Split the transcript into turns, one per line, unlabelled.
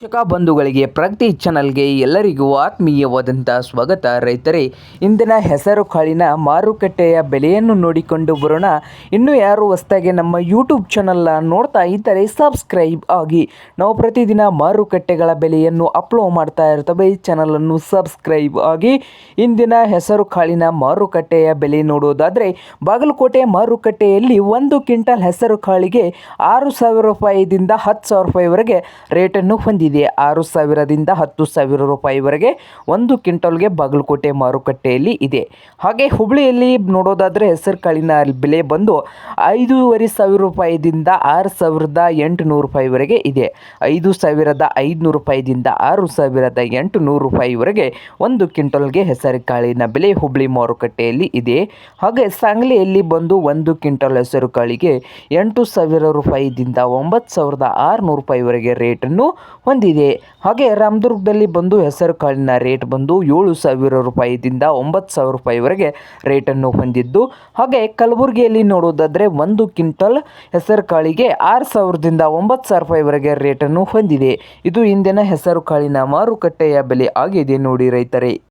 ಕೃಷಿಕ ಬಂಧುಗಳಿಗೆ ಪ್ರಗತಿ ಚಾನಲ್ಗೆ ಎಲ್ಲರಿಗೂ ಆತ್ಮೀಯವಾದಂಥ ಸ್ವಾಗತ. ರೈತರೇ, ಇಂದಿನ ಹೆಸರು ಕಾಳಿನ ಮಾರುಕಟ್ಟೆಯ ಬೆಲೆಯನ್ನು ನೋಡಿಕೊಂಡು ಬರೋಣ. ಇನ್ನೂ ಯಾರು ಹೊಸದಾಗಿ ನಮ್ಮ ಯೂಟ್ಯೂಬ್ ಚಾನಲ್ನ ನೋಡ್ತಾ ಇದ್ದರೆ ಸಬ್ಸ್ಕ್ರೈಬ್ ಆಗಿ. ನಾವು ಪ್ರತಿದಿನ ಮಾರುಕಟ್ಟೆಗಳ ಬೆಲೆಯನ್ನು ಅಪ್ಲೋಡ್ ಮಾಡ್ತಾ ಇರ್ತವೆ. ಈ ಚಾನಲನ್ನು ಸಬ್ಸ್ಕ್ರೈಬ್ ಆಗಿ. ಇಂದಿನ ಹೆಸರು ಕಾಳಿನ ಮಾರುಕಟ್ಟೆಯ ಬೆಲೆ ನೋಡೋದಾದರೆ, ಬಾಗಲಕೋಟೆ ಮಾರುಕಟ್ಟೆಯಲ್ಲಿ 1 ಕ್ವಿಂಟಲ್ ಹೆಸರು ಕಾಳಿಗೆ 6,000 ರೂಪಾಯಿದಿಂದ 10,000 ರೂಪಾಯಿವರೆಗೆ ರೇಟನ್ನು ಹೊಂದಿದೆ. 6,000ದಿಂದ 10,000 ರೂಪಾಯಿವರೆಗೆ 1 ಕ್ವಿಂಟಲ್ಗೆ ಬಾಗಲಕೋಟೆ ಮಾರುಕಟ್ಟೆಯಲ್ಲಿ ಇದೆ. ಹಾಗೆ ಹುಬ್ಳಿಯಲ್ಲಿ ನೋಡೋದಾದರೆ ಹೆಸರು ಕಾಳಿನ ಬೆಲೆ ಬಂದು 5,500 ರೂಪಾಯಿದಿಂದ 6,800 ರೂಪಾಯಿವರೆಗೆ ಇದೆ. 5,500 ರೂಪಾಯಿದಿಂದ 6,800 ರೂಪಾಯಿವರೆಗೆ 1 ಕ್ವಿಂಟಲ್ಗೆ ಹೆಸರು ಕಾಳಿನ ಬೆಲೆ ಹುಬ್ಳಿ ಮಾರುಕಟ್ಟೆಯಲ್ಲಿ ಇದೆ. ಹಾಗೆ ಸಾಂಗ್ಲಿಯಲ್ಲಿ ಬಂದು 1 ಕ್ವಿಂಟಲ್ ಹೆಸರು ಕಾಳಿಗೆ 8,000 ರೂಪಾಯಿದಿಂದ 9,600 ರೂಪಾಯಿವರೆಗೆ ರೇಟನ್ನು ಹೊಂದಿದೆ. ಹಾಗೆ ರಾಮದುರ್ಗದಲ್ಲಿ ಬಂದು ಹೆಸರು ಕಾಳಿನ ರೇಟ್ ಬಂದು 7,000 ರೂಪಾಯಿದಿಂದ 9,000 ರೂಪಾಯಿವರೆಗೆ ರೇಟನ್ನು ಹೊಂದಿದ್ದು, ಹಾಗೆ ಕಲಬುರಗಿಯಲ್ಲಿ ನೋಡೋದಾದರೆ 1 ಕ್ವಿಂಟಲ್ ಹೆಸರು ಕಾಳಿಗೆ 6,000ದಿಂದ 9,000 ರೂಪಾಯಿವರೆಗೆ ರೇಟನ್ನು ಹೊಂದಿದೆ. ಇದು ಇಂದಿನ ಹೆಸರು ಕಾಳಿನ ಮಾರುಕಟ್ಟೆಯ ಬೆಲೆ ಆಗಿದೆ ನೋಡಿ ರೈತರೇ.